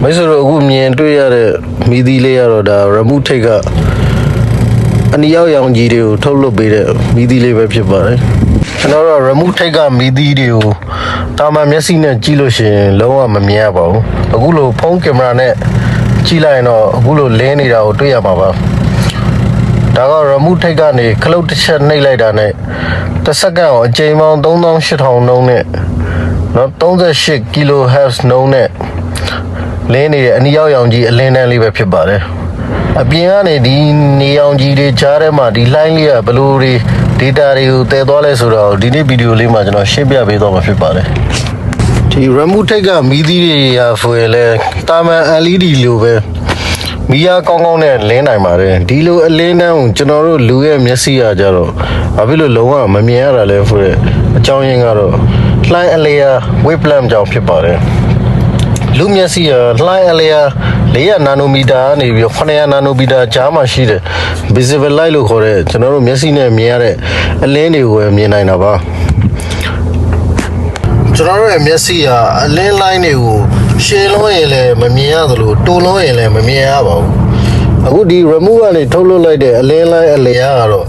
မိတ်ဆွေတို့အခုမြင်တွေ့ရတဲ့မီဒီလေးကတော့ဒါရမှုထိတ်ကအနီရောက်ရောင်ကြီးတွေကိုထုတ်လုပ်ပေးတဲ့မီဒီလေးပဲဖြစ်ပါတယ်ကျွန်တော်တို့ရမှုထိတ်ကမီဒီတွေကိုတာမန်မျက်စိနဲ့ကြည့်လို့ရှိရင်လုံးဝမမြင်ရပါဘူးအခုလိုဖုန်းကင်မရာနဲ့ကြည့်လိုက်ရင်တော့အခုလိုလင်းနေတာကိုတွေ့ရမှာပါဒါကရမှုထိတ်ကနေခလုတ်တစ်ချက်နှိပ်လိုက်တာနဲ့တစ်စက္ကန့်ကိုအချိန်ပေါင်း3800နှုန်းနဲ့နော်38 kHz နှုန်းနဲ့လင်းနေတဲ့အနီရောက်ရောင်ကြီးအလင်းတန်းလေးပဲဖြစ်ပါတယ်အပြင်ကနေဒီနေရောင်ကြီးတွေကြားထဲမှာဒီလှိုင်းလေးကဘလို့တွေ data တွေကိုတည်သွားလဲဆိုတော့ဒီနေ့ဗီဒီယိုလေးမှာကျွန်တော်ရှင်းပြပေးသွားမှာဖြစ်ပါတယ်ဒီ remote ထိတ်ကမီးသီးတွေရာဆိုရင်လဲတာမန် LED လိုပဲမီးအားကောင်းကောင်းနဲ့လင်းနိုင်ပါတယ်ဒီလိုအလင်းတန်းကိုကျွန်တော်တို့လူရဲ့မျက်စိရကြတော့ဘာဖြစ်လို့လုံးဝမမြင်ရတာလဲဆိုတဲ့အကြောင်းရင်းကတော့လှိုင်းအလျာ wave lamp ကြောင့်ဖြစ်ပါတယ်လူမျက်စိရလှိုင်းအလျာ400 နာနိုမီတာကနေပြီး900 နာနိုမီတာကြားမှာရှိတဲ့ visible light လို့ခေါ်တဲ့ကျွန်တော်တို့မျက်စိနဲ့မြင်ရတဲ့အလင်းတွေကိုပဲမြင်နိုင်တာပါကျွန်တော်တို့ရဲ့မျက်စိကအလင်းလိုင်းတွေကိုရှည်လွှဲရင်လည်းမမြင်ရသလိုတိုးလွှဲရင်လည်းမမြင်ရပါဘူးအခုဒီ remove ကနေထုတ်လွှတ်လိုက်တဲ့အလင်းလိုင်းအလျာကတော့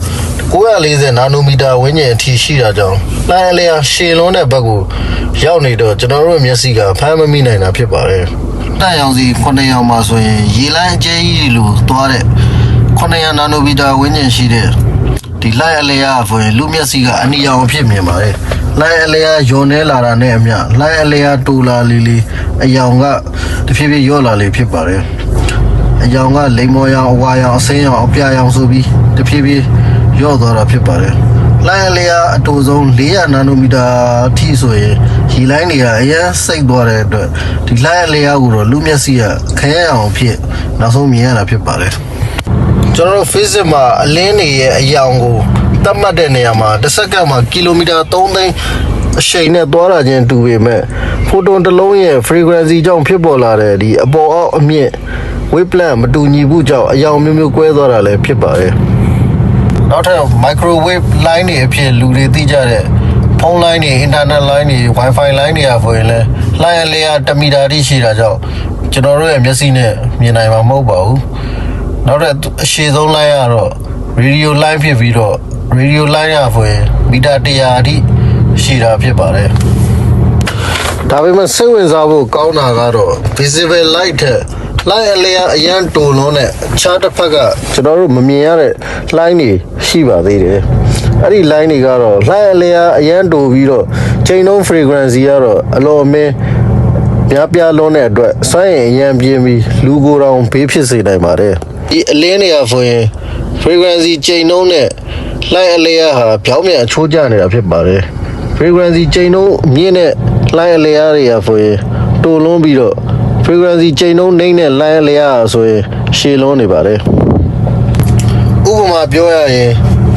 940 နာနိုမီတာဝန်းကျင်အထိရှိတာကြောင့်လိုင်းအလျာရှည်လွှဲတဲ့ဘက်ကိုရောက်နေတော့ကျွန်တော်တို့မျက်စိကဖမ်းမမိနိုင်တာဖြစ်ပါတယ်တက်ရောင်စီ9ရောင်မှာဆိုရင်ရေလိုင်းအကျဲကြီးလိုသွားတဲ့900 နာနိုမီတာဝန်းကျင်ရှိတဲ့ဒီလိုင်းအလျာဆိုရင်လူမျက်စိကအနီရောင်ဖြစ်မြင်ပါတယ်လိုင်းအလျာယွန်နေလာတာနဲ့အမျှလိုင်းအလျာတူလာလေးအယောင်ကတဖြည်းဖြည်းရော့လာလေးဖြစ်ပါတယ်အယောင်ကလိမ္မော်ရောင်အဝါရောင်အစိမ်းရောင်အပြာရောင်ဆိုပြီးတဖြည်းဖြည်းရော့သွားတာဖြစ်ပါတယ်လိုင်းအလျာအတူဆုံး400 နာနိုမီတာအထိဆိုရင်ရီလိုင်းတွေကအရင်စိတ်သွားတဲ့အတွက်ဒီလိုင်းအလျာကိုတော့လူမျက်စိကခရမ်းအောင်ဖြစ်နောက်ဆုံးမြင်ရတာဖြစ်ပါတယ်ကျွန်တော်တို့ Facebook မှာအလင်းတွေရဲ့အယောင်ကိုတတ်မှတ်တဲ့နေရာမှာတစ်စက္ကန့်မှာကီလိုမီတာ3သိန်းအရှိန်နဲ့သွားတာချင်းတူပေမဲ့ဖိုတွန်တစ်လုံးရဲ့ frequency ကြောင့်ဖြစ်ပေါ်လာတဲ့ဒီအပေါ်အောက်အမြင့် wavelength မတူညီဘူးကြောင့်အယောင်မျိုးမျိုးကွဲသွားတာလည်းဖြစ်ပါတယ်နောက်ထပ် microwave line တွေအဖြစ်လူတွေသိကြတဲ့ဖုန်း line တွေ internet line တွေ wifi line တွေဆိုရင်လည်း line အလျာ1မီတာတိရှိတာကြောင့်ကျွန်တော်တို့ရဲ့မျက်စိနဲ့မြင်နိုင်မှာမဟုတ်ပါဘူးနောက်ထပ်အရှည်ဆုံး line ကတော့ radio line ဖြစ်ပြီးတော့ radio line ရဆိုရင်မီတာ100အထိရှိတာဖြစ်ပါတယ်ဒါပေမဲ့စိတ်ဝင်စားဖို့ကောင်းတာကတော့ visible light ထက် light အလျာအရန်တိုလွန်းတဲ့အခြားတစ်ဖက်ကကျွန်တော်တို့မမြင်ရတဲ့ line တွေရှိပါသေးတယ်အဲ့ဒီ line တွေကတော့ light အလျာအရန်တိုပြီးတော့ချိန်နှုန်း frequency ကတော့အလောအမင်းပြလွန်းတဲ့အတွက်စွမ်းရည်အရန်ပြင်းပြီးလူကိုယ်တော်ဘေးဖြစ်စေနိုင်ပါတယ်ဒီအလင်းတွေကဆိုရင် frequency ချိန်နှုန်းနဲ့ light အလျာဟာပြောင်းပြန်အချိုးကျနေတာဖြစ်ပါတယ် frequency ချိန်နှုန်းမြင့်တဲ့ light အလျာတွေကဆိုရင်တိုလွန်းပြီးတော့ frequency ချိန်နှုန်းနှိမ့်တဲ့ light အလျာဆိုရင်ရှည်လွန်းနေပါတယ်ဥပမာပြောရရင်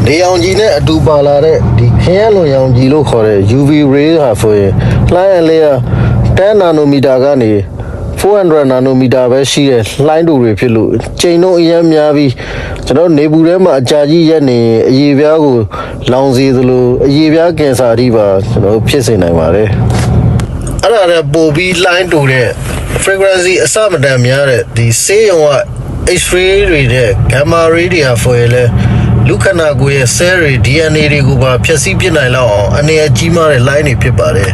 နေရောင်ကြီးနဲ့အတူပါလာတဲ့ဒီခရမ်းလွန်ရောင်ကြီးလို့ခေါ်တဲ့ UV ray ဟာဆိုရင် light အလျာ10 နာနိုမီတာကနေ400 နာနိုမီတာပဲရှိတဲ့လှိုင်းတူတွေဖြစ်လို့ချိန်နှုန်းအများများပြီးကျွန်တော်နေပူထဲမှာအကြာကြီးရက်နေအရေပြားကိုလောင်စေသလိုအရေပြားကင်ဆာအထိပါကျွန်တော်ဖြစ်စေနိုင်ပါတယ်အဲ့ဒါနဲ့ပိုပြီးလှိုင်းတူတဲ့ frequency အစမတန်များတဲ့ဒီဆေးရုံက X-ray တွေနဲ့ gamma ray တွေဟာဆိုရင်လည်းလူခန္ဓာကိုယ်ရဲ့ cell တွေ DNA တွေကိုပါဖျက်ဆီးပစ်နိုင်လောက်အောင်အနေအကြီးမားတဲ့ line တွေဖြစ်ပါတယ်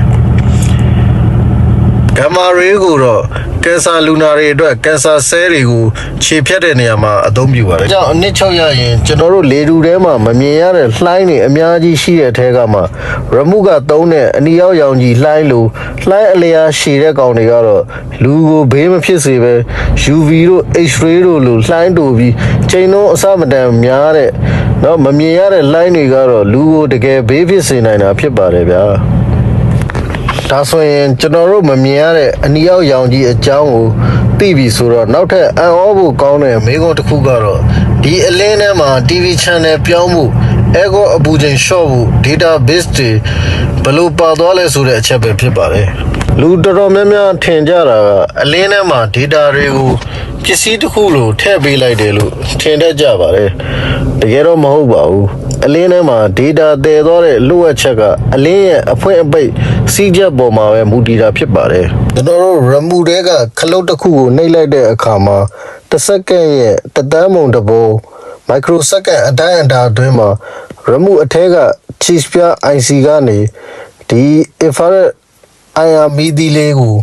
gamma ray ကိုတော့ကင်ဆာလူနာတွေအတွက်ကင်ဆာဆဲတွေကိုခြေဖြတ်တဲ့နေရာမှာအသုံးပြုပါတယ်။အဲကြောင့်အနည်းချုပ်ရရင်ကျွန်တော်တို့လေတူထဲမှာမမြင်ရတဲ့လှိုင်းတွေအများကြီးရှိတဲ့အထဲကမှ remote ကသုံးတဲ့အနီရောက်ရောင်ကြီးလှိုင်းလိုလှိုင်းအလျာရှည်တဲ့ကောင်တွေကတော့လူကိုဘေးမဖြစ်စေပဲ UV တို့ X-ray တို့လိုလှိုင်းတူပြီးချိန်နှုန်းအစမတန်များတဲ့နော်မမြင်ရတဲ့လှိုင်းတွေကတော့လူကိုတကယ်ဘေးဖြစ်စေနိုင်တာဖြစ်ပါတယ်ဗျာ။ဒါဆိုရင်ကျွန်တော်တို့မမြင်ရတဲ့အနီရောက်ရောင်ကြီးအကြောင်းကိုသိပြီဆိုတော့နောက်ထပ်အံ့ဩဖို့ကောင်းတဲ့မေးခွန်းတစ်ခုကတော့ဒီအလင်းထဲမှာ TV channel ပြောင်းမှု echo အပူချိန် short ဖို့ database တွေဘယ်လိုပါသွားလဲဆိုတဲ့အချက်ပဲဖြစ်ပါတယ်လူတော်တော်များများထင်ကြတာကအလင်းထဲမှာ data တွေကိုပစ္စည်းတစ်ခုလိုထည့်ပေးလိုက်တယ်လို့ထင်တတ်ကြပါတယ်တကယ်တော့မဟုတ်ပါဘူး အလင်းထဲမှာ data တည်သွားတဲ့လိုအပ်ချက်ကအလင်းရဲ့အဖွင့်အပိတ်စီးချက်ပေါ်မှာပဲမူတည်တာဖြစ်ပါတယ်ကျွန်တော်တို့ remote တွေကခလုတ်တစ်ခုကိုနှိပ်လိုက်တဲ့အခါမှာတစ်စက္ကန့်ရဲ့တသန်းပုံတစ်ပုံ microsecond အတိုင်းအတာအတွင်းမှာ remote အထက်က cheese ပြ IC ကနေဒီ infrared IR မီးသီးလေးကို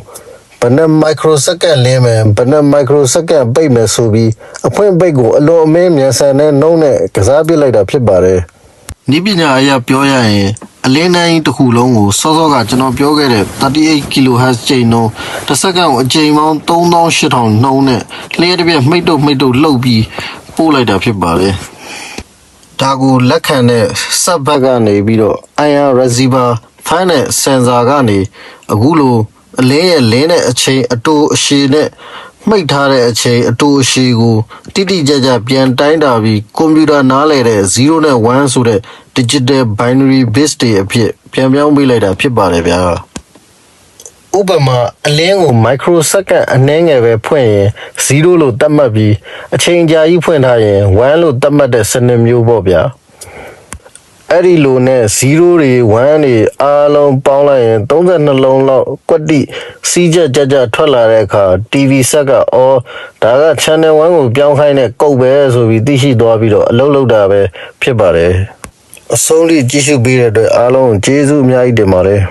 ဘယ်နှ microsecond လင်းမယ်ဘယ်နှ microsecond ပိတ်မယ်ဆိုပြီးအဖွင့်ပိတ်ကိုအလွန်အမင်းမြန်ဆန်တဲ့နှုန်းနဲ့ကစားပစ်လိုက်တာဖြစ်ပါတယ်။ဤပညာအရပြောရရင်အလင်းတိုင်းတစ်ခုလုံးကိုစောစောကကျွန်တော်ပြောခဲ့တဲ့38 kHz ချိန်နှုန်းတစ်စက္ကန့်ကိုအချိန်ပေါင်း3800နှုန်းနဲ့လျှက်တစ်ပြက်မှိတ်တုပ်လှုပ်ပြီးပို့လိုက်တာဖြစ်ပါတယ်။ဒါကိုလက်ခံတဲ့ sub back ကနေပြီးတော့ IR receiver ဖိုင်းတဲ့ sensor ကနေအခုလိုအလင်းရဲ့လင်းတဲ့အချိန်အတိုးအရှည်နဲ့မှိတ်ထားတဲ့အချိန်အတိုးအရှည်ကိုတိတိကျကျပြန်တိုင်းတာပြီးကွန်ပျူတာနားလည်တဲ့0နဲ့1ဆိုတဲ့ digital binary bits တွေအဖြစ်ပြန်ပြောင်းပေးလိုက်တာဖြစ်ပါတယ်ဗျာဥပမာအလင်းကို microsecond အနည်းငယ်ပဲဖွင့်ရင်0လို့သတ်မှတ်ပြီးအချိန်ကြာကြီးဖွင့်ထားရင်1လို့သတ်မှတ်တဲ့စနစ်မျိုးပေါ့ဗျာအဲ့ဒီလိုနဲ့0တွေ1တွေအားလုံးပေါင်းလိုက်ရင်32လုံးလောက်ကွက်တိစီးကြကြထွက်လာတဲ့အခါ TV ဆက်ကအော်ဒါက channel 1ကိုပြောင်းခိုင်းတဲ့ကုတ်ပဲဆိုပြီးသိရှိသွားပြီးတော့အလုပ်လုပ်တာပဲဖြစ်ပါတယ်အဆုံးထိကြည့်ရှုပေးတဲ့အတွက်အားလုံးကျေးဇူးအများကြီးတင်ပါတယ်